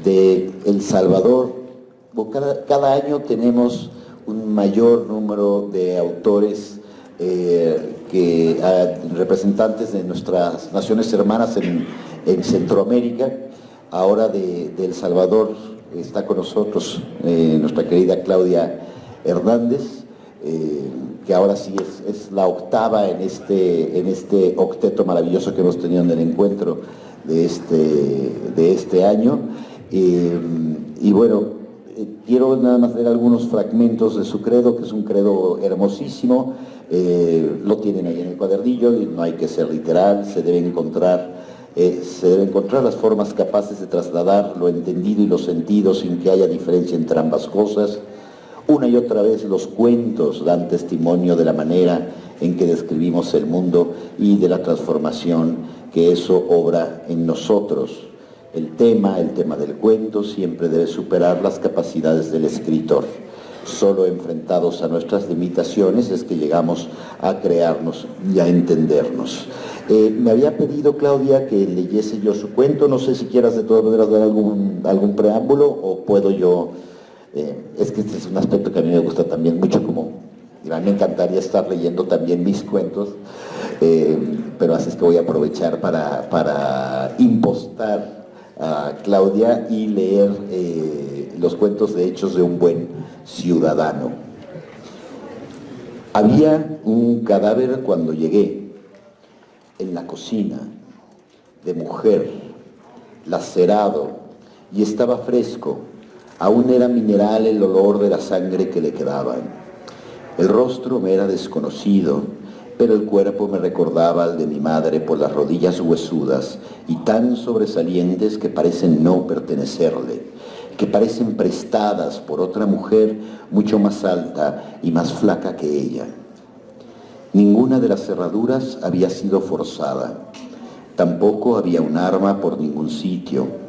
de El Salvador. Cada año tenemos un mayor número de autores representantes de nuestras naciones hermanas en Centroamérica. Ahora de El Salvador está con nosotros nuestra querida Claudia Hernández, que ahora sí es la octava en este octeto maravilloso que hemos tenido en el encuentro de este año. Y bueno, quiero nada más leer algunos fragmentos de su credo, que es un credo hermosísimo. Lo tienen ahí en el cuadernillo, y no hay que ser literal, se deben encontrar las formas capaces de trasladar lo entendido y lo sentido sin que haya diferencia entre ambas cosas. Una y otra vez los cuentos dan testimonio de la manera en que describimos el mundo y de la transformación que eso obra en nosotros. El tema del cuento siempre debe superar las capacidades del escritor. Solo enfrentados a nuestras limitaciones es que llegamos a crearnos y a entendernos. Me había pedido Claudia que leyese yo su cuento. No sé si quieras de todas maneras dar algún preámbulo o puedo yo. Es que este es un aspecto que a mí me gusta también mucho, como a mí me encantaría estar leyendo también mis cuentos, pero así es que voy a aprovechar para impostar a Claudia y leer los cuentos de Hechos de un buen ciudadano. Había un cadáver cuando llegué, en la cocina, de mujer, lacerado, y estaba fresco. Aún era mineral el olor de la sangre que le quedaba. El rostro me era desconocido, pero el cuerpo me recordaba al de mi madre por las rodillas huesudas y tan sobresalientes que parecen no pertenecerle, que parecen prestadas por otra mujer mucho más alta y más flaca que ella. Ninguna de las cerraduras había sido forzada, tampoco había un arma por ningún sitio.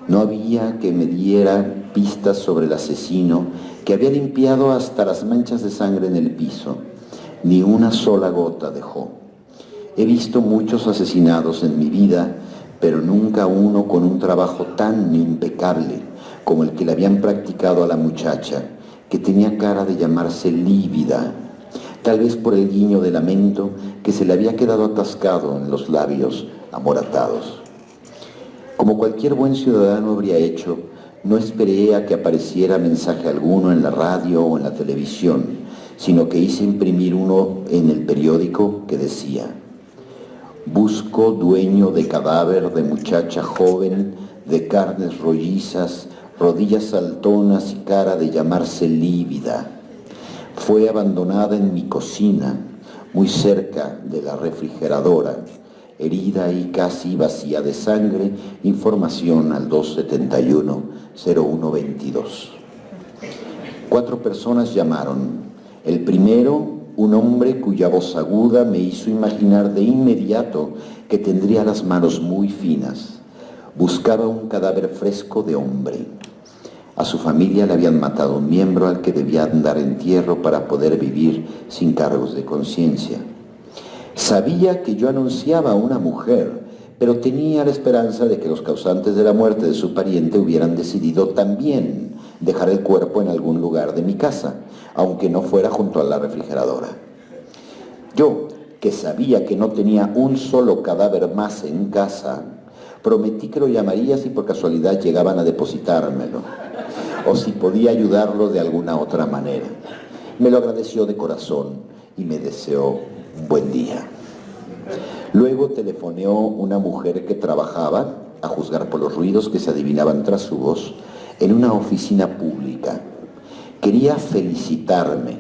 No había que me diera pistas sobre el asesino, que había limpiado hasta las manchas de sangre en el piso. Ni una sola gota dejó. He visto muchos asesinados en mi vida, pero nunca uno con un trabajo tan impecable como el que le habían practicado a la muchacha, que tenía cara de llamarse lívida, tal vez por el guiño de lamento que se le había quedado atascado en los labios amoratados. Como cualquier buen ciudadano habría hecho, no esperé a que apareciera mensaje alguno en la radio o en la televisión, sino que hice imprimir uno en el periódico que decía: busco dueño de cadáver de muchacha joven, de carnes rollizas, rodillas saltonas y cara de llamarse lívida. Fue abandonada en mi cocina, muy cerca de la refrigeradora, herida y casi vacía de sangre. Información al 271-0122. 4 personas llamaron. El primero, un hombre cuya voz aguda me hizo imaginar de inmediato que tendría las manos muy finas. Buscaba un cadáver fresco de hombre. A su familia le habían matado un miembro al que debía dar entierro para poder vivir sin cargos de conciencia. Sabía que yo anunciaba a una mujer, pero tenía la esperanza de que los causantes de la muerte de su pariente hubieran decidido también dejar el cuerpo en algún lugar de mi casa, aunque no fuera junto a la refrigeradora. Yo, que sabía que no tenía un solo cadáver más en casa, prometí que lo llamaría si por casualidad llegaban a depositármelo, o si podía ayudarlo de alguna otra manera. Me lo agradeció de corazón y me deseó un buen día. Luego telefoneó una mujer que trabajaba, a juzgar por los ruidos que se adivinaban tras su voz, en una oficina pública. Quería felicitarme.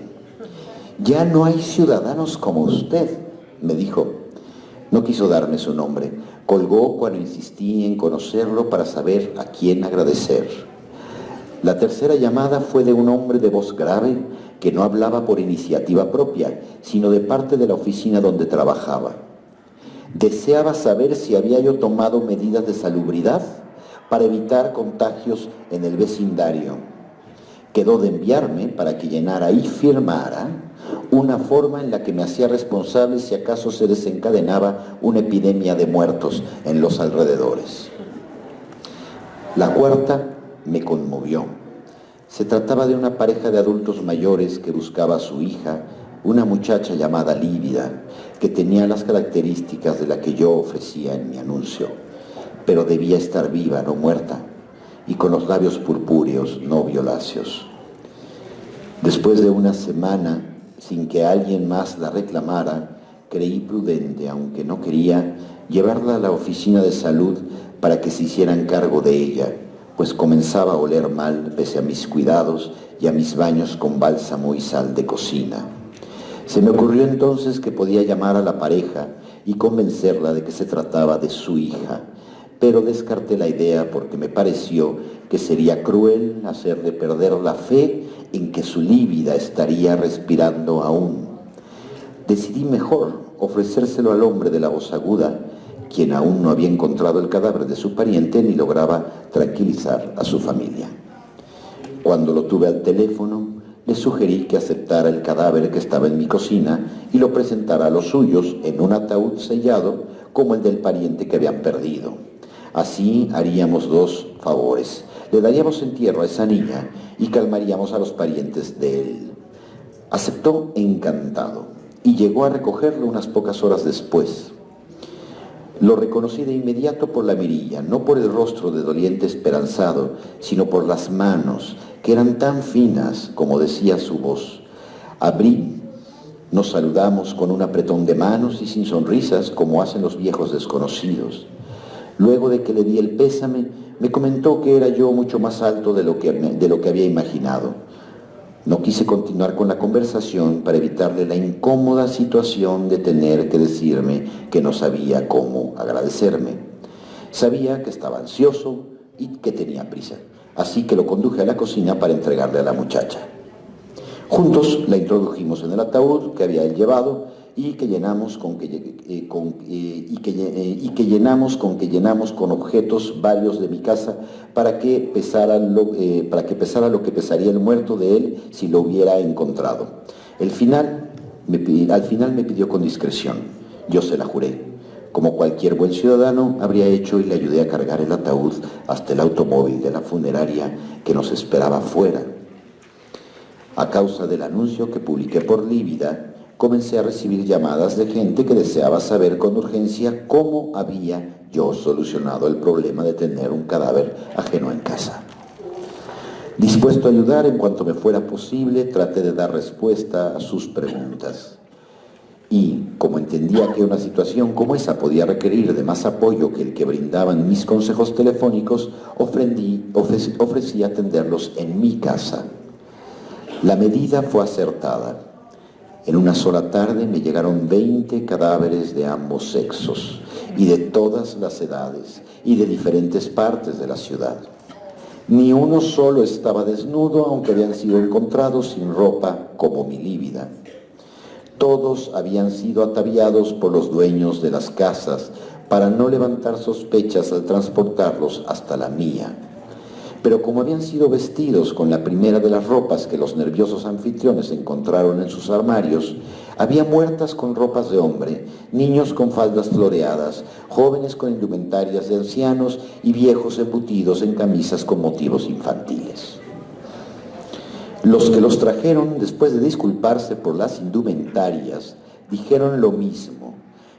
Ya no hay ciudadanos como usted, me dijo. No quiso darme su nombre. Colgó cuando insistí en conocerlo para saber a quién agradecer. La tercera llamada fue de un hombre de voz grave que no hablaba por iniciativa propia, sino de parte de la oficina donde trabajaba. Deseaba saber si había yo tomado medidas de salubridad para evitar contagios en el vecindario. Quedó de enviarme para que llenara y firmara una forma en la que me hacía responsable si acaso se desencadenaba una epidemia de muertos en los alrededores. La cuarta me conmovió. Se trataba de una pareja de adultos mayores que buscaba a su hija, una muchacha llamada Lívida, que tenía las características de la que yo ofrecía en mi anuncio, pero debía estar viva, no muerta, y con los labios purpúreos, no violáceos. Después de una semana, sin que alguien más la reclamara, creí prudente, aunque no quería, llevarla a la oficina de salud para que se hicieran cargo de ella, pues comenzaba a oler mal pese a mis cuidados y a mis baños con bálsamo y sal de cocina. Se me ocurrió entonces que podía llamar a la pareja y convencerla de que se trataba de su hija, pero descarté la idea porque me pareció que sería cruel hacerle perder la fe en que su Lívida estaría respirando aún. Decidí mejor ofrecérselo al hombre de la voz aguda, quien aún no había encontrado el cadáver de su pariente ni lograba tranquilizar a su familia. Cuando lo tuve al teléfono, le sugerí que aceptara el cadáver que estaba en mi cocina y lo presentara a los suyos en un ataúd sellado como el del pariente que habían perdido. Así haríamos dos favores. Le daríamos entierro a esa niña y calmaríamos a los parientes de él. Aceptó encantado y llegó a recogerlo unas pocas horas después. Lo reconocí de inmediato por la mirilla, no por el rostro de doliente esperanzado, sino por las manos, que eran tan finas como decía su voz. Abrí, nos saludamos con un apretón de manos y sin sonrisas como hacen los viejos desconocidos. Luego de que le di el pésame, me comentó que era yo mucho más alto de lo que había imaginado. No quise continuar con la conversación para evitarle la incómoda situación de tener que decirme que no sabía cómo agradecerme. Sabía que estaba ansioso y que tenía prisa, así que lo conduje a la cocina para entregarle a la muchacha. Juntos la introdujimos en el ataúd que había él llevado y que llenamos con objetos varios de mi casa para que pesara lo que pesaría el muerto de él si lo hubiera encontrado. Al final me pidió con discreción. Yo se la juré. Como cualquier buen ciudadano habría hecho, y le ayudé a cargar el ataúd hasta el automóvil de la funeraria que nos esperaba fuera. A causa del anuncio que publiqué por Lívida, comencé a recibir llamadas de gente que deseaba saber con urgencia cómo había yo solucionado el problema de tener un cadáver ajeno en casa. Dispuesto a ayudar en cuanto me fuera posible, traté de dar respuesta a sus preguntas. Y, como entendía que una situación como esa podía requerir de más apoyo que el que brindaban mis consejos telefónicos, ofrecí atenderlos en mi casa. La medida fue acertada. En una sola tarde me llegaron 20 cadáveres de ambos sexos y de todas las edades y de diferentes partes de la ciudad. Ni uno solo estaba desnudo, aunque habían sido encontrados sin ropa como mi Lívida. Todos habían sido ataviados por los dueños de las casas para no levantar sospechas al transportarlos hasta la mía. Pero como habían sido vestidos con la primera de las ropas que los nerviosos anfitriones encontraron en sus armarios, había muertas con ropas de hombre, niños con faldas floreadas, jóvenes con indumentarias de ancianos y viejos embutidos en camisas con motivos infantiles. Los que los trajeron, después de disculparse por las indumentarias, dijeron lo mismo,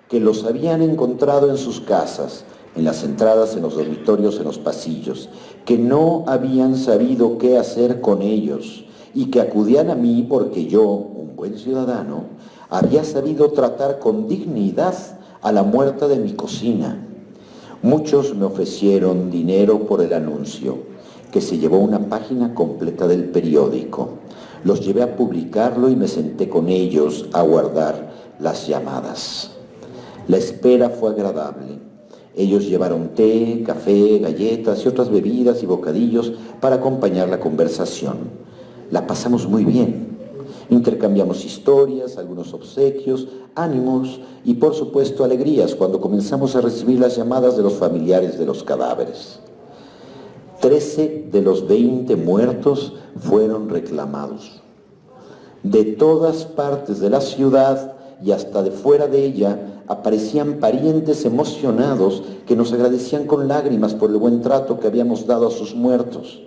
que los habían encontrado en sus casas, en las entradas, en los dormitorios, en los pasillos, que no habían sabido qué hacer con ellos y que acudían a mí porque yo, un buen ciudadano, había sabido tratar con dignidad a la muerta de mi cocina. Muchos me ofrecieron dinero por el anuncio, que se llevó una página completa del periódico. Los llevé a publicarlo y me senté con ellos a guardar las llamadas. La espera fue agradable. Ellos llevaron té, café, galletas y otras bebidas y bocadillos para acompañar la conversación. La pasamos muy bien. Intercambiamos historias, algunos obsequios, ánimos y, por supuesto, alegrías cuando comenzamos a recibir las llamadas de los familiares de los cadáveres. 13 de los 20 muertos fueron reclamados. De todas partes de la ciudad y hasta de fuera de ella aparecían parientes emocionados que nos agradecían con lágrimas por el buen trato que habíamos dado a sus muertos.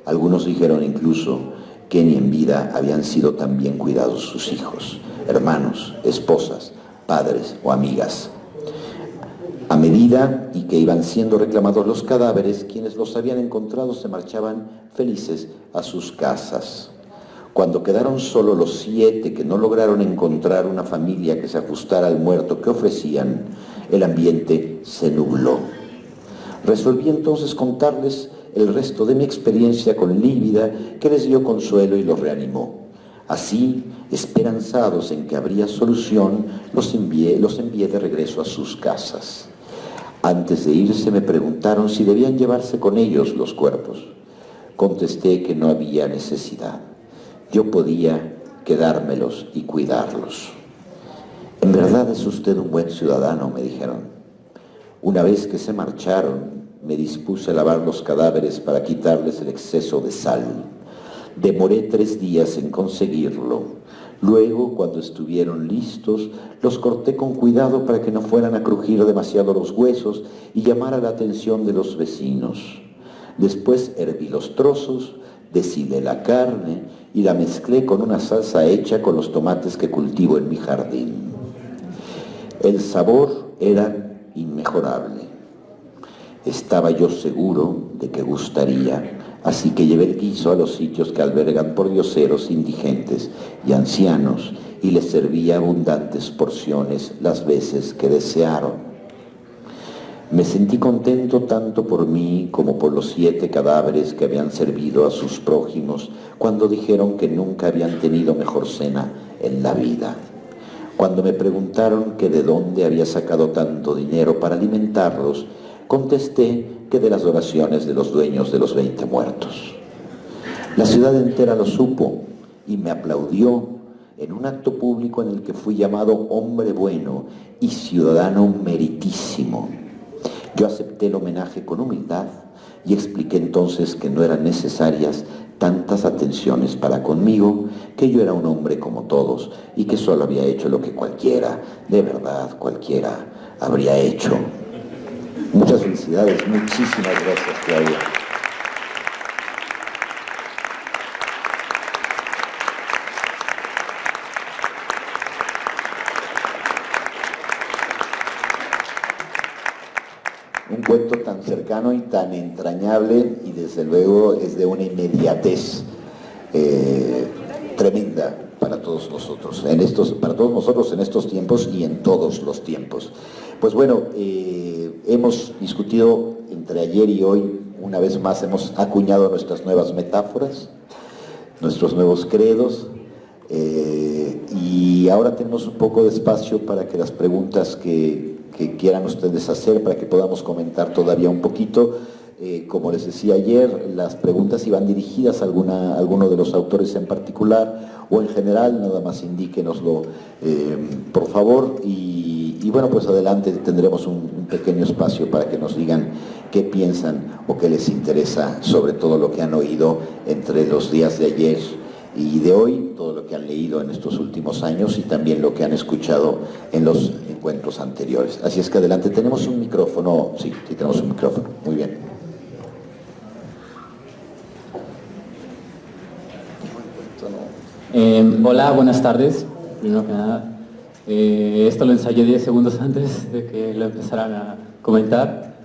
Algunos dijeron incluso que ni en vida habían sido tan bien cuidados sus hijos, hermanos, esposas, padres o amigas. A medida y que iban siendo reclamados los cadáveres, quienes los habían encontrado se marchaban felices a sus casas. Cuando quedaron solo los 7 que no lograron encontrar una familia que se ajustara al muerto que ofrecían, el ambiente se nubló. Resolví entonces contarles el resto de mi experiencia con Lívida, que les dio consuelo y los reanimó. Así, esperanzados en que habría solución, los envié de regreso a sus casas. Antes de irse me preguntaron si debían llevarse con ellos los cuerpos. Contesté que no había necesidad. Yo podía quedármelos y cuidarlos. En verdad es usted un buen ciudadano, me dijeron. Una vez que se marcharon, me dispuse a lavar los cadáveres para quitarles el exceso de sal. Demoré 3 días en conseguirlo. Luego, cuando estuvieron listos, los corté con cuidado para que no fueran a crujir demasiado los huesos y llamara la atención de los vecinos. Después herví los trozos, deshilé la carne y la mezclé con una salsa hecha con los tomates que cultivo en mi jardín. El sabor era inmejorable. Estaba yo seguro de que gustaría, así que llevé el guiso a los sitios que albergan pordioseros indigentes y ancianos y les serví abundantes porciones las veces que desearon. Me sentí contento tanto por mí como por los 7 cadáveres que habían servido a sus prójimos cuando dijeron que nunca habían tenido mejor cena en la vida. Cuando me preguntaron que de dónde había sacado tanto dinero para alimentarlos, contesté que de las donaciones de los dueños de los 20 muertos. La ciudad entera lo supo y me aplaudió en un acto público en el que fui llamado hombre bueno y ciudadano meritísimo. Yo acepté el homenaje con humildad y expliqué entonces que no eran necesarias tantas atenciones para conmigo, que yo era un hombre como todos y que solo había hecho lo que cualquiera, de verdad cualquiera, habría hecho. Muchas felicidades, muchísimas gracias, Claudia. Un cuento tan cercano y tan entrañable y desde luego es de una inmediatez tremenda para todos nosotros, en estos tiempos y en todos los tiempos. Pues bueno, hemos discutido entre ayer y hoy, una vez más hemos acuñado nuestras nuevas metáforas, nuestros nuevos credos, y ahora tenemos un poco de espacio para que las preguntas que quieran ustedes hacer, para que podamos comentar todavía un poquito. Como les decía ayer, las preguntas iban dirigidas a alguno de los autores en particular o en general, nada más indíquenoslo por favor, y bueno, pues adelante tendremos un pequeño espacio para que nos digan qué piensan o qué les interesa sobre todo lo que han oído entre los días de ayer y de hoy, todo lo que han leído en estos últimos años y también lo que han escuchado en los encuentros anteriores. Así es que adelante, tenemos un micrófono, sí tenemos un micrófono, muy bien. Hola, buenas tardes. Primero que nada, esto lo ensayé 10 segundos antes de que lo empezaran a comentar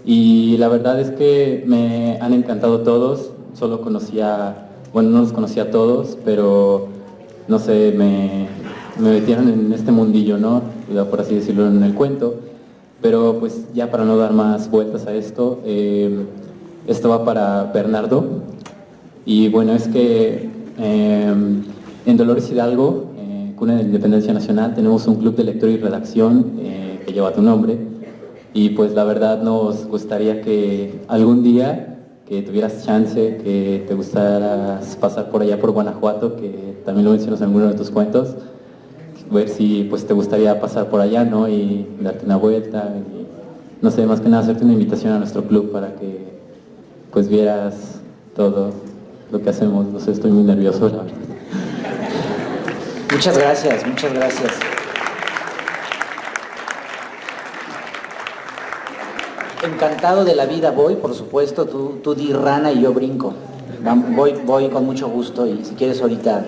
y la verdad es que me han encantado todos. Solo conocía, bueno, no los conocía a todos, pero no sé, me metieron en este mundillo, ¿no? Por así decirlo, en el cuento. Pero pues ya para no dar más vueltas a esto, esto va para Bernardo. Y bueno, es que en Dolores Hidalgo, cuna de la Independencia Nacional, tenemos un club de lectura y redacción que lleva tu nombre. Y pues la verdad nos gustaría que algún día que tuvieras chance, que te gustaras pasar por allá por Guanajuato, que también lo mencionas en alguno de tus cuentos, ver si pues te gustaría pasar por allá, ¿no? Y darte una vuelta y no sé, más que nada hacerte una invitación a nuestro club para que pues vieras todo lo que hacemos. No sé, estoy muy nervioso, la verdad. Muchas gracias, muchas gracias. Encantado de la vida voy, por supuesto, tú di rana y yo brinco. Voy con mucho gusto y si quieres ahorita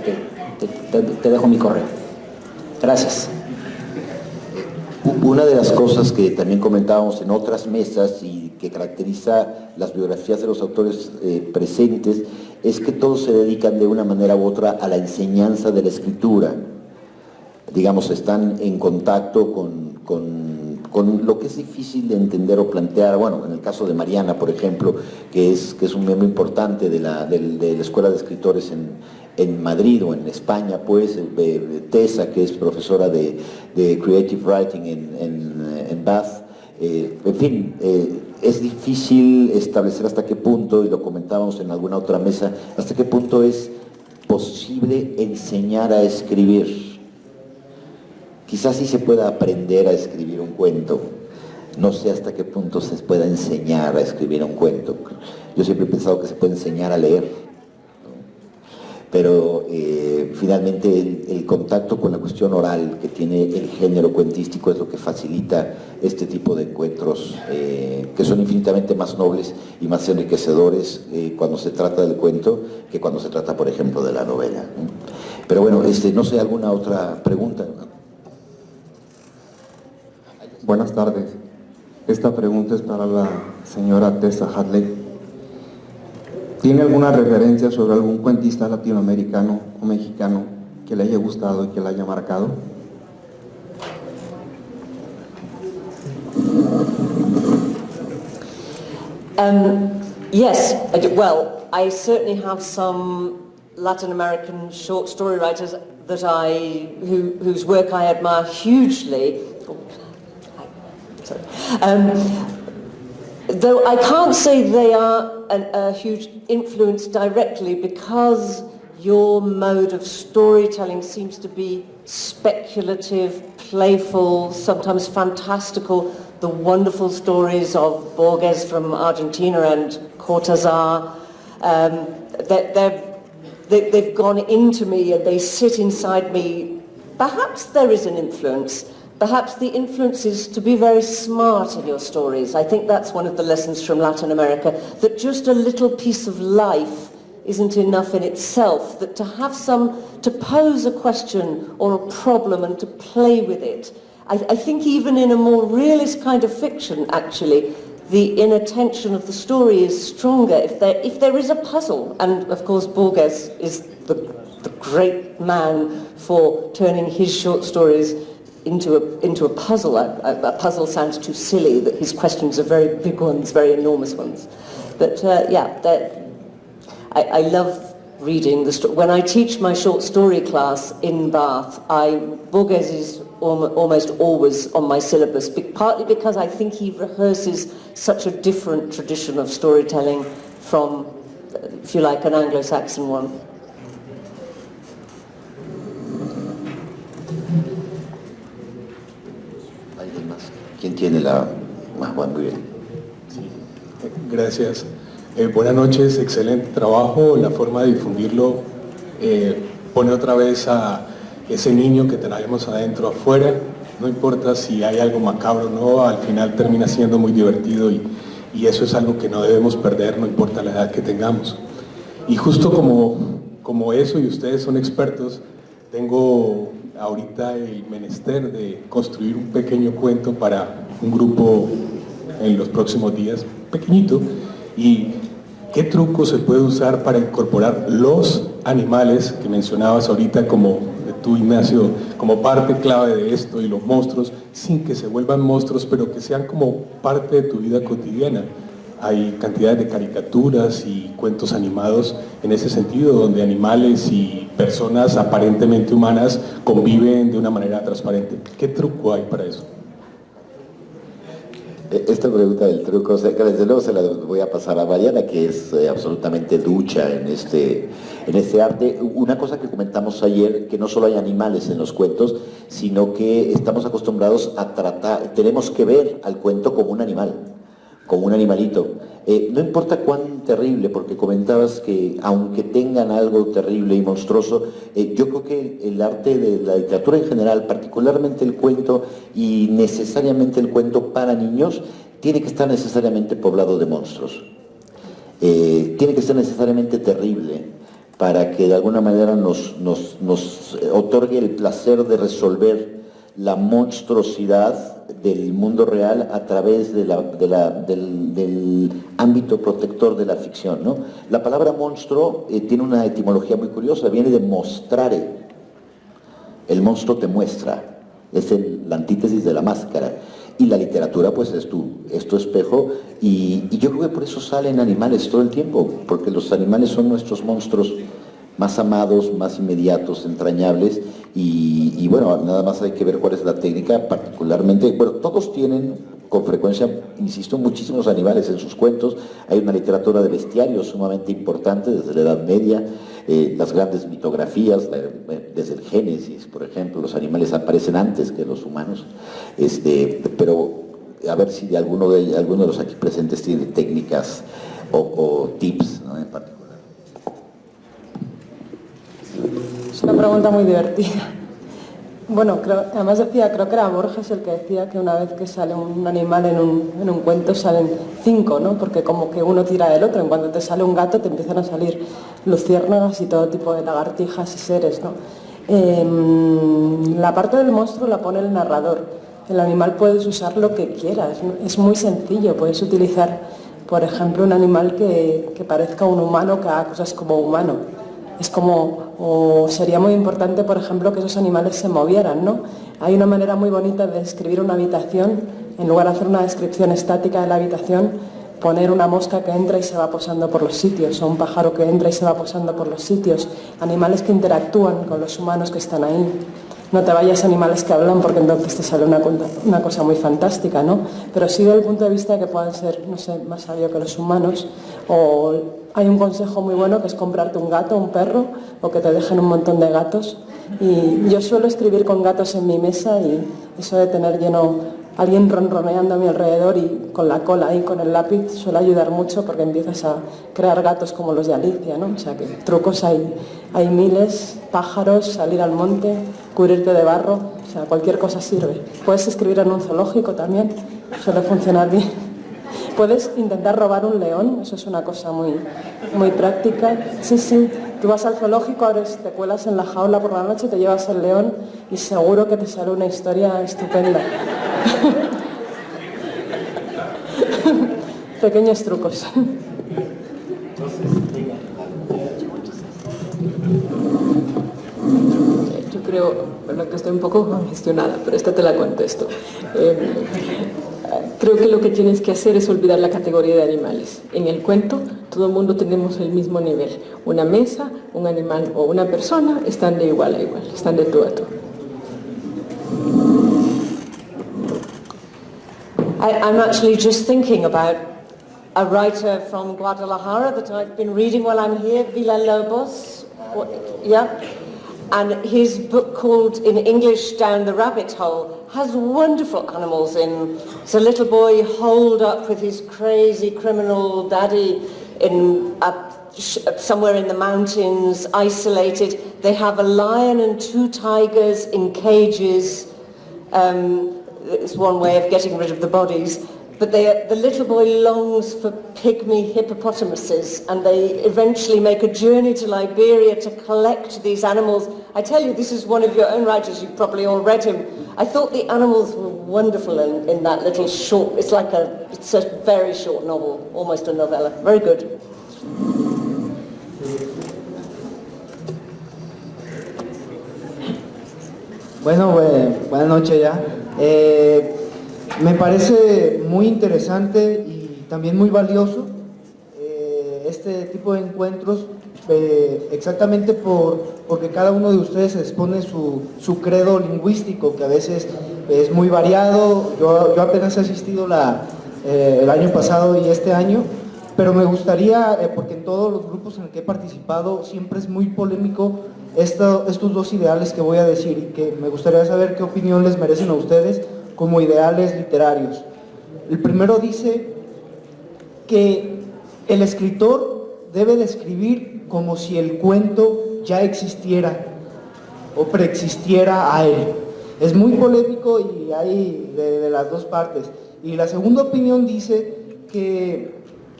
te dejo mi correo. Gracias. Una de las cosas que también comentábamos en otras mesas y que caracteriza las biografías de los autores presentes es que todos se dedican de una manera u otra a la enseñanza de la escritura. Digamos, están en contacto con lo que es difícil de entender o plantear. Bueno, en el caso de Mariana, por ejemplo, que es un miembro importante de la Escuela de Escritores en Madrid o en España, pues, Tessa, que es profesora de Creative Writing en Bath. En fin, es difícil establecer hasta qué punto, y lo comentábamos en alguna otra mesa, hasta qué punto es posible enseñar a escribir. Quizás sí se pueda aprender a escribir un cuento. No sé hasta qué punto se pueda enseñar a escribir un cuento. Yo siempre he pensado que se puede enseñar a leer, ¿no? Pero finalmente el contacto con la cuestión oral que tiene el género cuentístico es lo que facilita este tipo de encuentros que son infinitamente más nobles y más enriquecedores cuando se trata del cuento que cuando se trata, por ejemplo, de la novela, ¿no? Pero bueno, no sé, ¿alguna otra pregunta? Buenas tardes. Esta pregunta es para la señora Tessa Hadley. ¿Tiene alguna referencia sobre algún cuentista latinoamericano o mexicano que le haya gustado y que le haya marcado? Yes, well, I certainly have some Latin American short story writers that whose work I admire hugely. Sorry. Though I can't say they are a huge influence directly, because your mode of storytelling seems to be speculative, playful, sometimes fantastical. The wonderful stories of Borges from Argentina and Cortázar, they've gone into me and they sit inside me. Perhaps there is an influence. Perhaps the influence is to be very smart in your stories. I think that's one of the lessons from Latin America, that just a little piece of life isn't enough in itself, that to pose a question or a problem and to play with it. I think even in a more realist kind of fiction, actually, the inner-tension of the story is stronger if there is a puzzle. And of course Borges is the great man for turning his short stories into a puzzle. A puzzle sounds too silly, that his questions are very big ones, very enormous ones. But I love reading the story. When I teach my short story class in Bath, Borges is almost always on my syllabus, partly because I think he rehearses such a different tradition of storytelling from, if you like, an Anglo-Saxon one. ¿Quién tiene la más buena? Muy bien. Sí. Gracias. Buenas noches, excelente trabajo. La forma de difundirlo pone otra vez a ese niño que traemos adentro afuera. No importa si hay algo macabro o no, al final termina siendo muy divertido y eso es algo que no debemos perder, no importa la edad que tengamos. Y justo como eso, y ustedes son expertos, tengo ahorita el menester de construir un pequeño cuento para un grupo en los próximos días, pequeñito, y qué truco se puede usar para incorporar los animales que mencionabas ahorita, como tú, Ignacio, como parte clave de esto, y los monstruos, sin que se vuelvan monstruos, pero que sean como parte de tu vida cotidiana. Hay cantidades de caricaturas y cuentos animados en ese sentido, donde animales y personas aparentemente humanas conviven de una manera transparente. ¿Qué truco hay para eso? Esta pregunta del truco, o sea, que desde luego se la voy a pasar a Mariana, que es absolutamente ducha en este arte. Una cosa que comentamos ayer, que no solo hay animales en los cuentos, sino que estamos acostumbrados a tenemos que ver al cuento como un animal, como un animalito. No importa cuán terrible, porque comentabas que aunque tengan algo terrible y monstruoso, yo creo que el arte de la literatura en general, particularmente el cuento y necesariamente el cuento para niños, tiene que estar necesariamente poblado de monstruos. tiene que ser necesariamente terrible para que de alguna manera nos otorgue el placer de resolver la monstruosidad del mundo real a través del ámbito protector de la ficción, ¿no? La palabra monstruo tiene una etimología muy curiosa, viene de mostrare. El monstruo te muestra, es la antítesis de la máscara. Y la literatura pues es tu espejo, y yo creo que por eso salen animales todo el tiempo, porque los animales son nuestros monstruos más amados, más inmediatos, entrañables, y bueno, nada más hay que ver cuál es la técnica, particularmente, bueno, todos tienen con frecuencia, insisto, muchísimos animales en sus cuentos. Hay una literatura de bestiarios sumamente importante desde la Edad Media, las grandes mitografías, desde el Génesis, por ejemplo, los animales aparecen antes que los humanos, pero a ver si alguno de los aquí presentes tiene técnicas o tips, ¿no?, en particular. Es una pregunta muy divertida. Bueno, además creo que era Borges el que decía que una vez que sale un animal en un cuento salen 5, ¿no? Porque como que uno tira del otro. En cuanto te sale un gato te empiezan a salir luciérnagas y todo tipo de lagartijas y seres, ¿no? La parte del monstruo la pone el narrador. El animal puedes usar lo que quieras, ¿no? Es muy sencillo. Puedes utilizar, por ejemplo, un animal que parezca un humano, que haga cosas como humano. Es como, o sería muy importante, por ejemplo, que esos animales se movieran, ¿no? Hay una manera muy bonita de describir una habitación. En lugar de hacer una descripción estática de la habitación, poner una mosca que entra y se va posando por los sitios, o un pájaro que entra y se va posando por los sitios, animales que interactúan con los humanos que están ahí. No te vayas a animales que hablan, porque entonces te sale una cosa muy fantástica, ¿no? Pero sí desde el punto de vista de que puedan ser, no sé, más sabios que los humanos. O hay un consejo muy bueno que es comprarte un gato, un perro, o que te dejen un montón de gatos. Y yo suelo escribir con gatos en mi mesa, y eso de tener alguien ronroneando a mi alrededor y con la cola ahí con el lápiz suele ayudar mucho, porque empiezas a crear gatos como los de Alicia, ¿no? O sea que trucos hay miles, pájaros, salir al monte, cubrirte de barro, o sea, cualquier cosa sirve. Puedes escribir en un zoológico también, suele funcionar bien. Puedes intentar robar un león, eso es una cosa muy, muy práctica. Sí, tú vas al zoológico, te cuelas en la jaula por la noche, te llevas el león y seguro que te sale una historia estupenda. Pequeños trucos. Yo creo, bueno, que estoy un poco congestionada, pero esta te la contesto. Creo que lo que tienes que hacer es olvidar la categoría de animales. En el cuento todo el mundo tenemos el mismo nivel. Una mesa, un animal o una persona están de igual a igual, están de tú a tú. I'm actually just thinking about a writer from Guadalajara that I've been reading while I'm here, Villalobos. Yeah. And his book called, in English, Down the Rabbit Hole, has wonderful animals in. It's a little boy holed up with his crazy criminal daddy somewhere in the mountains, isolated. They have a lion and 2 tigers in cages. It's one way of getting rid of the bodies. But the little boy longs for pygmy hippopotamuses, and they eventually make a journey to Liberia to collect these animals. I tell you, this is one of your own writers. You've probably all read him. I thought the animals were wonderful in that little short. It's a very short novel, almost a novella. Very good. Bueno, buenas noches ya. Me parece muy interesante y también muy valioso este tipo de encuentros, exactamente porque cada uno de ustedes expone su credo lingüístico, que a veces es muy variado. Yo apenas he asistido el año pasado y este año, pero me gustaría, porque en todos los grupos en los que he participado siempre es muy polémico estos dos ideales que voy a decir, y que me gustaría saber qué opinión les merecen a ustedes como ideales literarios. El primero dice que el escritor debe de escribir como si el cuento ya existiera o preexistiera a él. Es muy polémico y hay de las dos partes. Y la segunda opinión dice que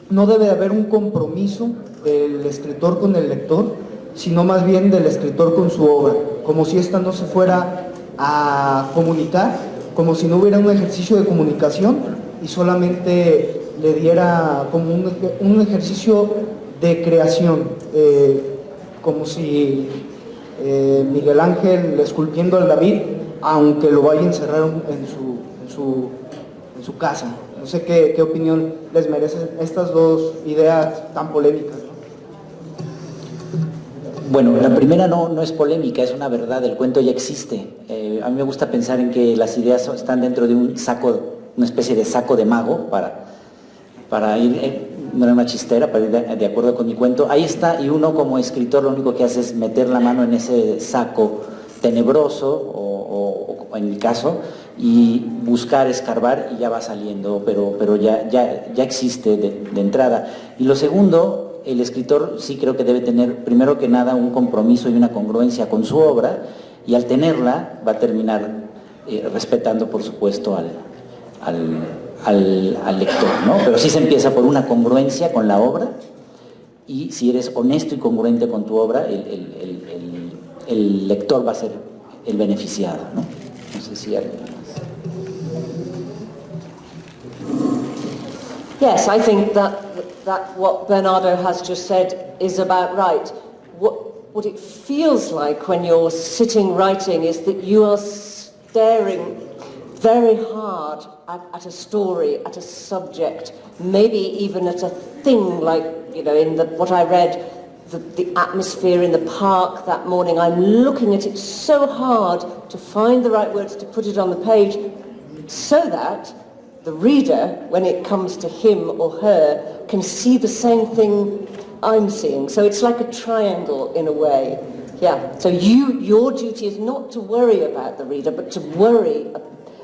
no debe de haber un compromiso del escritor con el lector, sino más bien del escritor con su obra, como si ésta no se fuera a comunicar, como si no hubiera un ejercicio de comunicación y solamente le diera como un ejercicio de creación, como si Miguel Ángel esculpiendo al David, aunque lo vaya a encerrar en su casa. No sé qué opinión les merecen estas dos ideas tan polémicas, ¿no? Bueno, la primera no es polémica, es una verdad, el cuento ya existe. A mí me gusta pensar en que las ideas están dentro de un saco, una especie de saco de mago para ir, no era una chistera, para ir de acuerdo con mi cuento. Ahí está, y uno como escritor lo único que hace es meter la mano en ese saco tenebroso, o en mi caso, y buscar, escarbar, y ya va saliendo, pero ya existe de entrada. Y lo segundo, el escritor sí creo que debe tener, primero que nada, un compromiso y una congruencia con su obra, y al tenerla va a terminar respetando, por supuesto, al lector, ¿no? Pero sí se empieza por una congruencia con la obra, y si eres honesto y congruente con tu obra, el lector va a ser el beneficiado, ¿no? No sé si alguien más. Yes, I think that what Bernardo has just said is about right. What it feels like when you're sitting writing is that you are staring very hard at a story, at a subject, maybe even at a thing like, you know, in what I read, the atmosphere in the park that morning. I'm looking at it so hard to find the right words to put it on the page so that the reader, when it comes to him or her, can see the same thing I'm seeing. So it's like a triangle in a way. Yeah. So your duty is not to worry about the reader, but to worry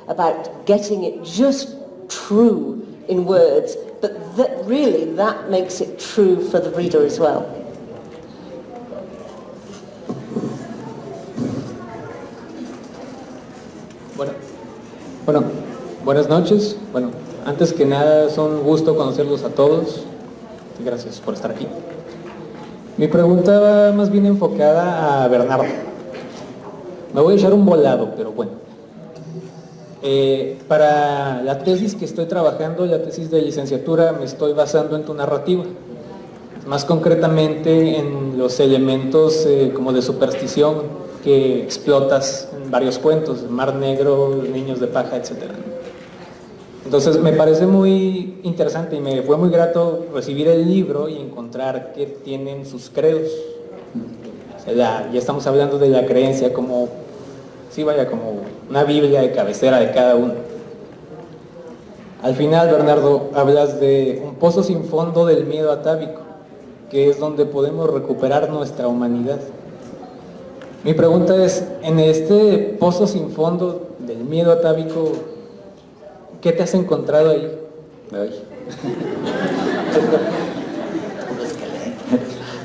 about getting it just true in words, but that makes it true for the reader as well. Bueno, buenas noches. Bueno, antes que nada es un gusto conocerlos a todos. Gracias por estar aquí. Mi pregunta va más bien enfocada a Bernardo. Me voy a echar un volado, pero bueno. Para la tesis que estoy trabajando, la tesis de licenciatura, me estoy basando en tu narrativa. Más concretamente en los elementos como de superstición que explotas en varios cuentos, Mar Negro, Los Niños de Paja, etc. Entonces me parece muy interesante y me fue muy grato recibir el libro y encontrar que tienen sus credos. O sea, ya estamos hablando de la creencia como, sí, vaya, como una Biblia de cabecera de cada uno. Al final, Bernardo, hablas de un pozo sin fondo del miedo atávico, que es donde podemos recuperar nuestra humanidad. Mi pregunta es, en este pozo sin fondo del miedo atávico, ¿qué te has encontrado ahí?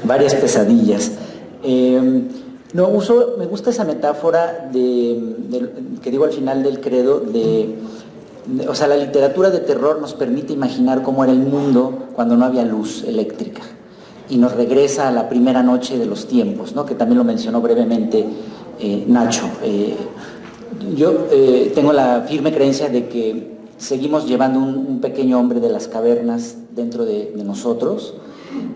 Varias pesadillas. Me gusta esa metáfora que digo al final del credo, o sea, la literatura de terror nos permite imaginar cómo era el mundo cuando no había luz eléctrica. Y nos regresa a la primera noche de los tiempos, ¿no? Que también lo mencionó brevemente Nacho. Yo tengo la firme creencia de que seguimos llevando un pequeño hombre de las cavernas dentro de nosotros,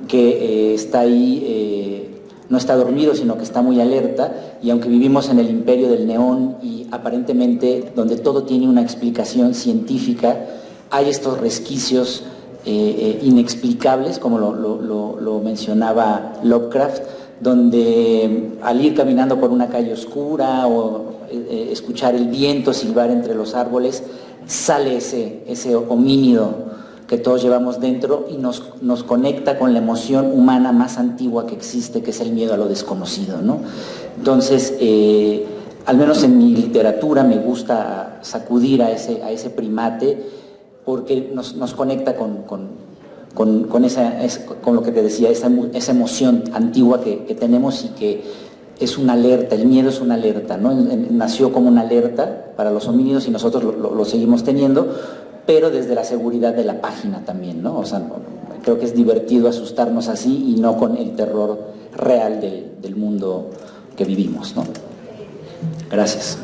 que está ahí, no está dormido, sino que está muy alerta, y aunque vivimos en el imperio del neón y aparentemente donde todo tiene una explicación científica, hay estos resquicios inexplicables, como lo mencionaba Lovecraft, donde al ir caminando por una calle oscura o escuchar el viento silbar entre los árboles, sale ese homínido que todos llevamos dentro y nos conecta con la emoción humana más antigua que existe, que es el miedo a lo desconocido, ¿no? Entonces, al menos en mi literatura me gusta sacudir a ese primate, porque nos conecta con lo que te decía, esa emoción antigua que tenemos y que es una alerta. El miedo es una alerta, ¿no? Nació como una alerta para los homínidos y nosotros lo seguimos teniendo, pero desde la seguridad de la página también, ¿no? O sea, creo que es divertido asustarnos así y no con el terror real del mundo que vivimos, ¿no? Gracias.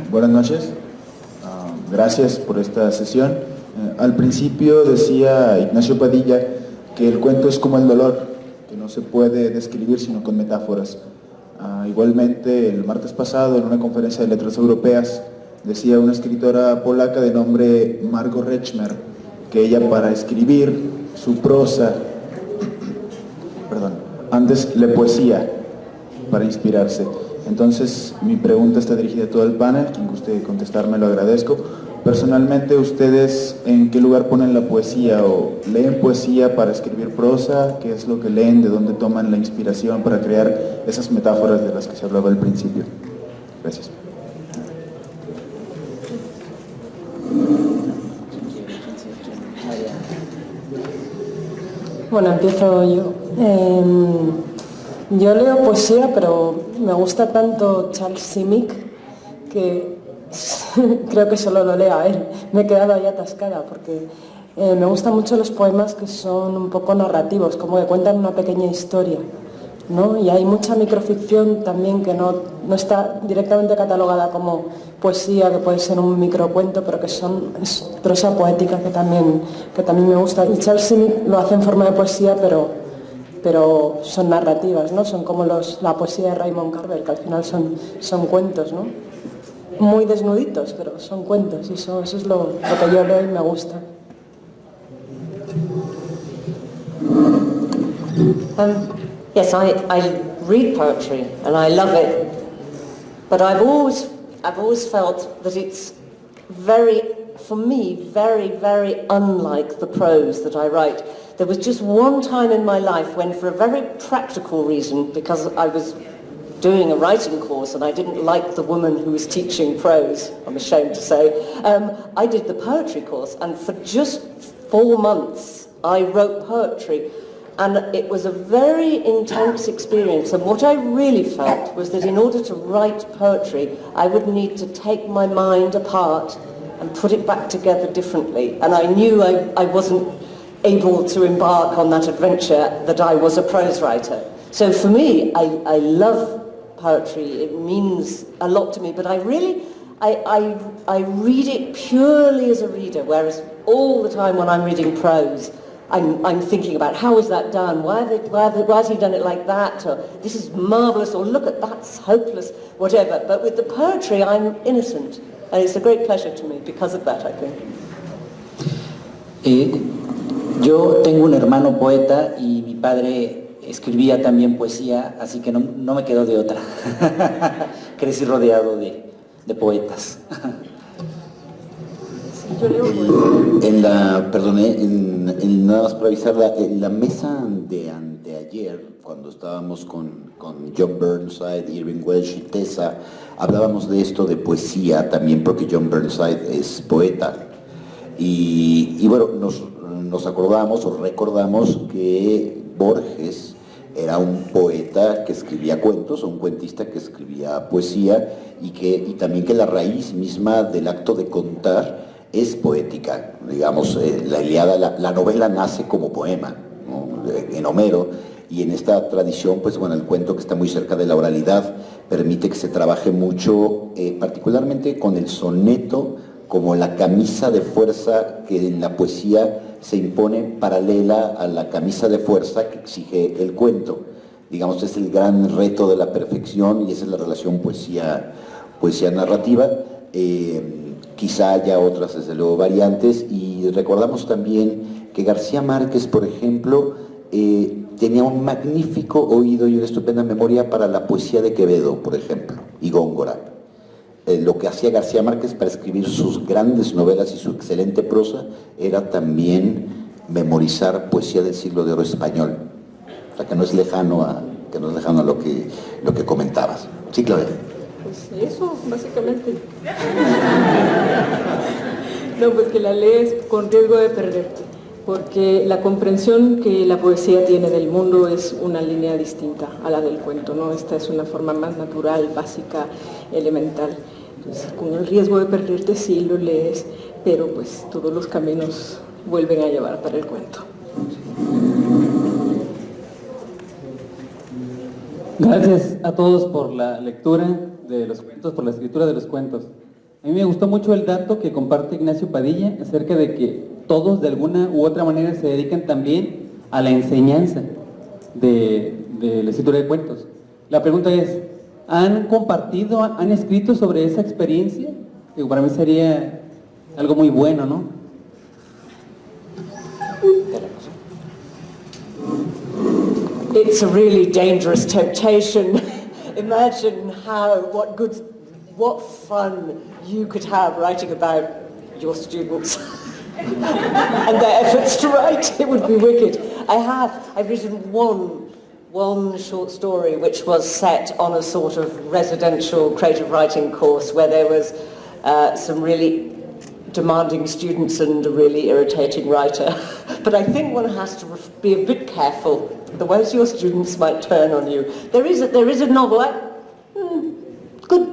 Buenas noches, gracias por esta sesión. Al principio decía Ignacio Padilla que el cuento es como el dolor, que no se puede describir sino con metáforas. Igualmente, el martes pasado, en una conferencia de letras europeas, decía una escritora polaca de nombre Margot Rechmer que ella, para escribir su prosa, antes lee poesía para inspirarse. Entonces, mi pregunta está dirigida a todo el panel. Quien guste contestarme, lo agradezco. Personalmente, ¿ustedes en qué lugar ponen la poesía? ¿O leen poesía para escribir prosa? ¿Qué es lo que leen? ¿De dónde toman la inspiración para crear esas metáforas de las que se hablaba al principio? Gracias. Bueno, empiezo yo. Yo leo poesía, pero me gusta tanto Charles Simic que creo que solo lo leo a él. Me he quedado ahí atascada porque me gustan mucho los poemas que son un poco narrativos, como que cuentan una pequeña historia, ¿no? Y hay mucha microficción también que no está directamente catalogada como poesía, que puede ser un microcuento, pero que es prosa poética que también me gusta. Y Charles Simic lo hace en forma de poesía, pero son narrativas, ¿no? Son como la poesía de Raymond Carver, que al final son cuentos, ¿no? Muy desnuditos, pero son cuentos, y eso es lo que yo leo y me gusta. Yes, I read poetry and I love it, but I've always felt that it's for me, very, very unlike the prose that I write. There was just one time in my life when, for a very practical reason, because I was doing a writing course and I didn't like the woman who was teaching prose, I'm ashamed to say, I did the poetry course, and for just 4 months I wrote poetry. And it was a very intense experience, and what I really felt was that in order to write poetry, I would need to take my mind apart and put it back together differently. And I knew I wasn't able to embark on that adventure, that I was a prose writer. So for me, I love poetry, it means a lot to me, but I read it purely as a reader, whereas all the time when I'm reading prose, I'm thinking about how was that done, why has he done it like that, or this is marvellous, or look at that's hopeless, whatever. But with the poetry, I'm innocent, and it's a great pleasure to me because of that, I think. Yo tengo un hermano poeta y mi padre escribía también poesía, así que no me quedó de otra. Crecí rodeado de poetas. Nada más para avisar, en la mesa de anteayer, cuando estábamos con John Burnside, Irving Welsh y Tessa, hablábamos de esto de poesía también, porque John Burnside es poeta. Y bueno, nos acordamos o recordamos que Borges era un poeta que escribía cuentos, o un cuentista que escribía poesía, y también que la raíz misma del acto de contar es poética. Digamos, la Ilíada, la novela nace como poema, ¿no? En Homero, y en esta tradición, pues bueno, el cuento, que está muy cerca de la oralidad, permite que se trabaje mucho, particularmente con el soneto, como la camisa de fuerza que en la poesía se impone paralela a la camisa de fuerza que exige el cuento. Digamos, es el gran reto de la perfección, y esa es la relación poesía narrativa. Quizá haya otras, desde luego, variantes, y recordamos también que García Márquez, por ejemplo, tenía un magnífico oído y una estupenda memoria para la poesía de Quevedo, por ejemplo, y Góngora. Lo que hacía García Márquez para escribir sus grandes novelas y su excelente prosa era también memorizar poesía del siglo de oro español. O sea, que no es lejano a lo que comentabas. Sí, Claudia. Pues eso, básicamente. No, pues que la lees con riesgo de perderte, porque la comprensión que la poesía tiene del mundo es una línea distinta a la del cuento, ¿no? Esta es una forma más natural, básica, elemental. pues, con el riesgo de perderte si lo lees, pero pues todos los caminos vuelven a llevar para el cuento. Gracias a todos por la lectura de los cuentos, por la escritura de los cuentos. A mí me gustó mucho el dato que comparte Ignacio Padilla acerca de que todos de alguna u otra manera se dedican también a la enseñanza de la escritura de cuentos. La pregunta es, ¿han compartido, han escrito sobre esa experiencia? Que para mí sería algo muy bueno, ¿no? It's a really dangerous temptation. Imagine what fun you could have writing about your students and their efforts to write. It would be wicked. I've written one short story which was set on a sort of residential creative writing course where there was some really demanding students and a really irritating writer. But I think one has to be a bit careful, otherwise your students might turn on you. There is a novel,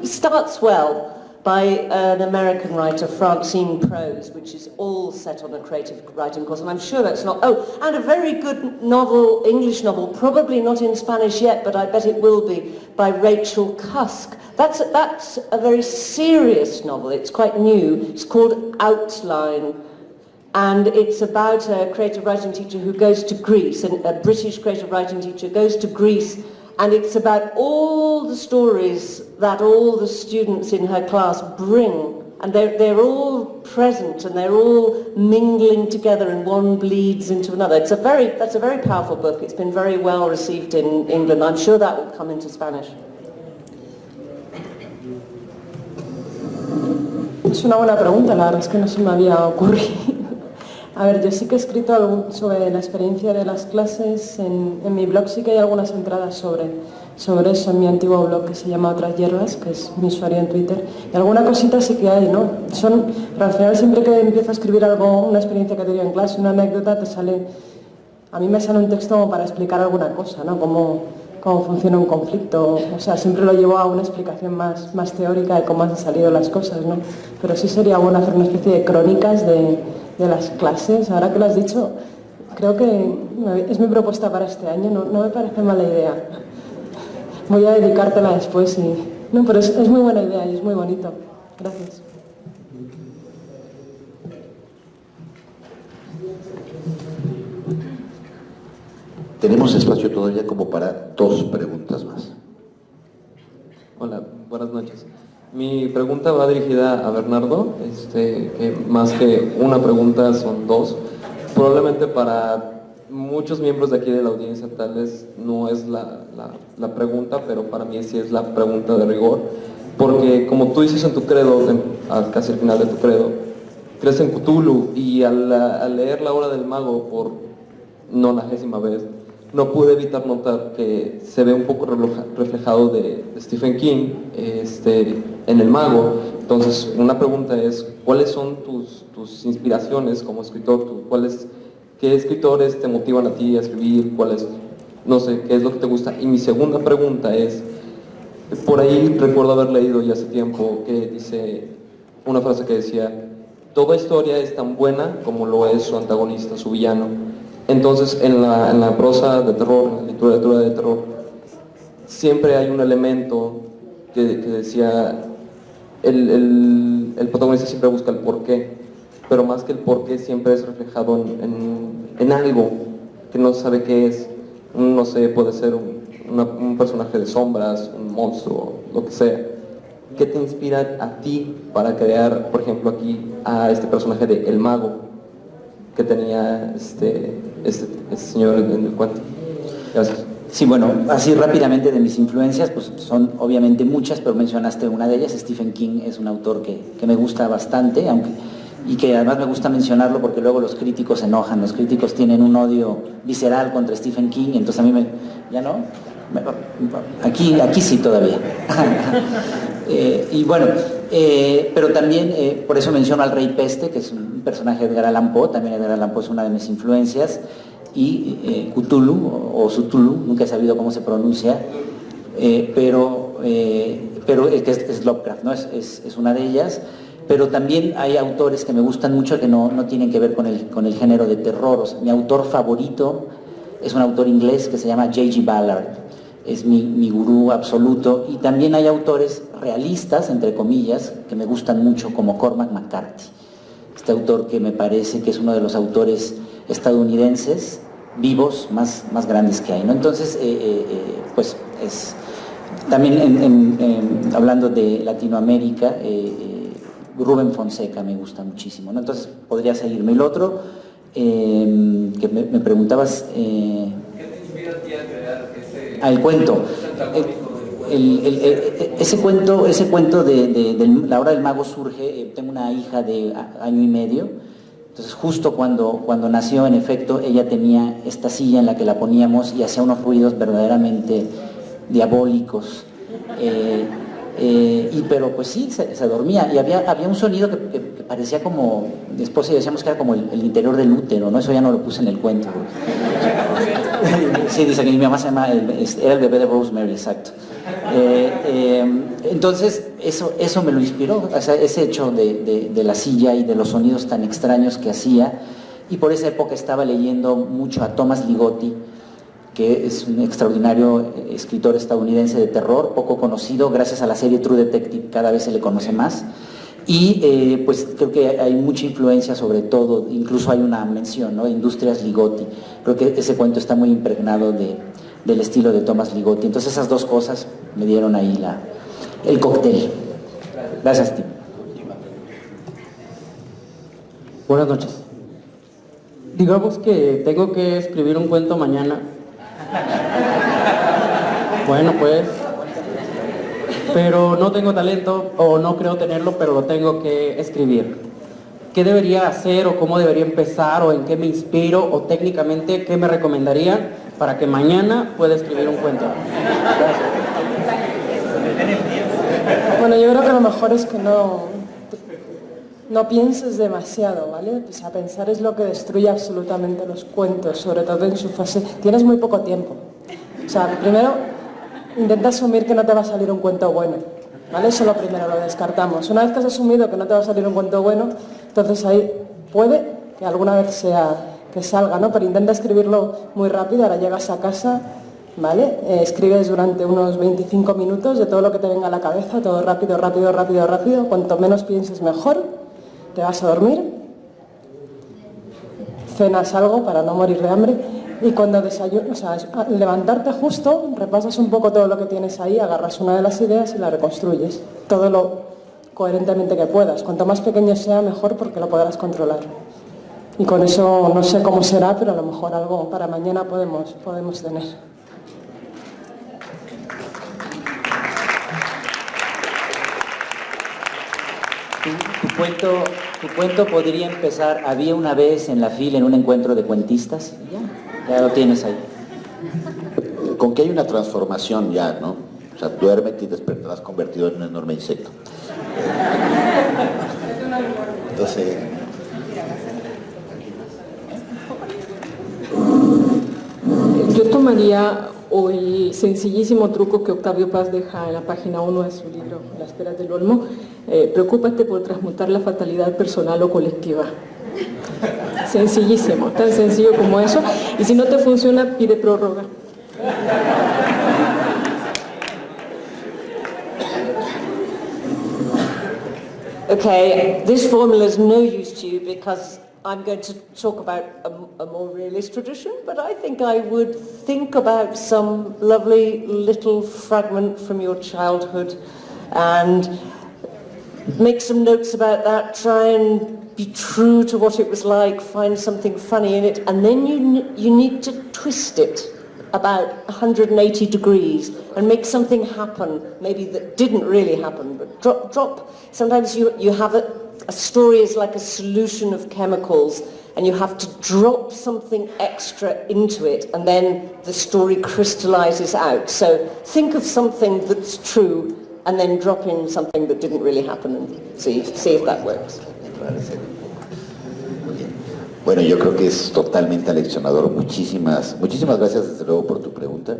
starts well, by an American writer, Francine Prose, which is all set on a creative writing course, and I'm sure that's not... Oh, and a very good novel, English novel, probably not in Spanish yet, but I bet it will be, by Rachel Cusk. That's a very serious novel. It's quite new. It's called Outline, and it's about a creative writing teacher who goes to Greece, and a British creative writing teacher goes to Greece, and it's about all the stories that all the students in her class bring, and they're all present and they're all mingling together, and one bleeds into another. That's a very powerful book. It's been very well received in England. I'm sure that will come into Spanish. Es una buena pregunta, la verdad es que no se me había ocurrido. A ver, yo sí que he escrito algo sobre la experiencia de las clases, en mi blog sí que hay algunas entradas sobre eso, en mi antiguo blog que se llama Otras Hierbas, que es mi usuario en Twitter, y alguna cosita sí que hay, ¿no? Pero al final siempre que empiezo a escribir algo, una experiencia que he tenido en clase, una anécdota, a mí me sale un texto como para explicar alguna cosa, ¿no? Cómo funciona un conflicto, o sea, siempre lo llevo a una explicación más teórica de cómo han salido las cosas, ¿no? Pero sí sería bueno hacer una especie de crónicas de las clases. Ahora que lo has dicho, creo que es mi propuesta para este año, no me parece mala idea. Voy a dedicártela después No, pero es muy buena idea y es muy bonito. Gracias. Tenemos espacio todavía como para 2 preguntas más. Hola, buenas noches. Mi pregunta va dirigida a Bernardo, que más que una pregunta son 2. Probablemente para muchos miembros de aquí de la audiencia tal vez no es la pregunta, pero para mí sí es la pregunta de rigor, porque como tú dices en tu credo, casi al final de tu credo, crees en Cthulhu, y al leer La Hora del Mago por 90ª vez, no pude evitar notar que se ve un poco reflejado de Stephen King en El Mago. Entonces, una pregunta es, ¿cuáles son tus inspiraciones como escritor? ¿Qué escritores te motivan a ti a escribir? No sé, qué es lo que te gusta? Y mi segunda pregunta es, por ahí recuerdo haber leído ya hace tiempo que dice una frase que decía, toda historia es tan buena como lo es su antagonista, su villano. Entonces, en la prosa de terror, en la literatura de terror, siempre hay un elemento que decía, el protagonista siempre busca el porqué, pero más que el porqué siempre es reflejado en algo que no sabe qué es. No sé, puede ser un personaje de sombras, un monstruo, lo que sea. ¿Qué te inspira a ti para crear, por ejemplo, aquí a este personaje de El Mago que tenía este señor en el cuento? Gracias. Sí, bueno, así rápidamente de mis influencias, pues son obviamente muchas, pero mencionaste una de ellas. Stephen King es un autor que me gusta bastante, y que además me gusta mencionarlo porque luego los críticos se enojan, los críticos tienen un odio visceral contra Stephen King, y entonces a mí ¿ya no? Aquí sí todavía. Y bueno, pero también por eso menciono al Rey Peste, que es un personaje de Edgar Allan Poe. También Edgar Allan Poe es una de mis influencias, y Cthulhu o Cthulhu, nunca he sabido cómo se pronuncia, pero pero que es Lovecraft, ¿no? Es una de ellas. Pero también hay autores que me gustan mucho que no tienen que ver con el género de terror. O sea, mi autor favorito es un autor inglés que se llama J.G. Ballard. Es mi gurú absoluto. Y también hay autores realistas, entre comillas, que me gustan mucho, como Cormac McCarthy. Este autor que me parece que es uno de los autores estadounidenses vivos más grandes que hay, ¿no? Entonces, pues es también hablando de Latinoamérica, Rubén Fonseca me gusta muchísimo, ¿no? Entonces podría seguirme. El otro que me preguntabas, ¿qué te inspira a ti a crear el cuento? Ese cuento de La hora del mago surge, tengo una hija de año y medio, entonces justo cuando nació, en efecto, ella tenía esta silla en la que la poníamos y hacía unos ruidos verdaderamente diabólicos, pero pues sí, se dormía, y había un sonido que parecía como, después decíamos que era como el interior del útero, ¿no? Eso ya no lo puse en el cuento. Sí, dice que mi mamá se llama, era el bebé de Rosemary, exacto. Entonces eso me lo inspiró, o sea, ese hecho de la silla y de los sonidos tan extraños que hacía, y por esa época estaba leyendo mucho a Thomas Ligotti, que es un extraordinario escritor estadounidense de terror, poco conocido. Gracias a la serie True Detective cada vez se le conoce más, y pues creo que hay mucha influencia, sobre todo, incluso hay una mención, ¿no?, de Industrias Ligotti. Creo que ese cuento está muy impregnado del estilo de Thomas Ligotti. Entonces esas dos cosas me dieron ahí el cóctel. Gracias, Tim. Buenas noches. Digamos que tengo que escribir un cuento mañana. Bueno, pues, pero no tengo talento, o no creo tenerlo, pero lo tengo que escribir. ¿Qué debería hacer, o cómo debería empezar, o en qué me inspiro, o técnicamente qué me recomendarían para que mañana pueda escribir un cuento? Gracias. Bueno, yo creo que lo mejor es que no pienses demasiado, ¿vale? Pues a pensar es lo que destruye absolutamente los cuentos, sobre todo en su fase. Tienes muy poco tiempo. O sea, primero intenta asumir que no te va a salir un cuento bueno, ¿vale? Eso lo primero, lo descartamos. Una vez que has asumido que no te va a salir un cuento bueno, entonces ahí puede que alguna vez sea que salga, ¿no? Pero intenta escribirlo muy rápido. Ahora llegas a casa, ¿vale? Escribes durante unos 25 minutos de todo lo que te venga a la cabeza, todo rápido, rápido, rápido, rápido. Cuanto menos pienses, mejor. Te vas a dormir, cenas algo para no morir de hambre, y cuando desayunas, o sea, al levantarte justo, repasas un poco todo lo que tienes ahí, agarras una de las ideas y la reconstruyes, todo lo coherentemente que puedas. Cuanto más pequeño sea, mejor, porque lo podrás controlar. Y con eso no sé cómo será, pero a lo mejor algo para mañana podemos tener. Tu cuento podría empezar: había una vez en la fila, en un encuentro de cuentistas, y ya lo tienes ahí. Con que hay una transformación ya, ¿no? O sea, duérmete y despertarás convertido en un enorme insecto. Entonces... Yo tomaría el sencillísimo truco que Octavio Paz deja en la página 1 de su libro, Las peras del olmo. Preocúpate por transmutar la fatalidad personal o colectiva. Sencillísimo, tan sencillo como eso. Y si no te funciona, pide prórroga. Okay, this formula is no use to you because I'm going to talk about a more realist tradition, but I think I would think about some lovely little fragment from your childhood and make some notes about that, try and be true to what it was like, find something funny in it, and then you need to twist it about 180 degrees and make something happen, maybe that didn't really happen, but drop. Sometimes you have a story is like a solution of chemicals, and you have to drop something extra into it, and then the story crystallizes out. So think of something that's true, and then drop in something that didn't really happen, and see if that works. Bueno, yo creo que es totalmente aleccionador. Muchísimas gracias desde luego por tu pregunta.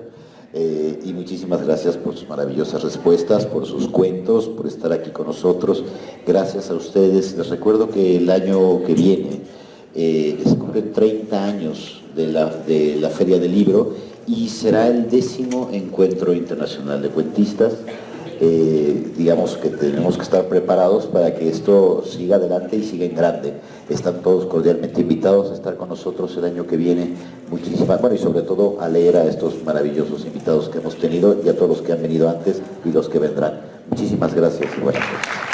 Y muchísimas gracias por sus maravillosas respuestas, por sus cuentos, por estar aquí con nosotros. Gracias a ustedes. Les recuerdo que el año que viene se cumplen 30 años de la Feria del Libro y será el 10º Encuentro Internacional de Cuentistas. Digamos que tenemos que estar preparados para que esto siga adelante y siga en grande. Están todos cordialmente invitados a estar con nosotros el año que viene. Muchísimas, bueno, y sobre todo a leer a estos maravillosos invitados que hemos tenido y a todos los que han venido antes y los que vendrán. Muchísimas gracias y buenas noches.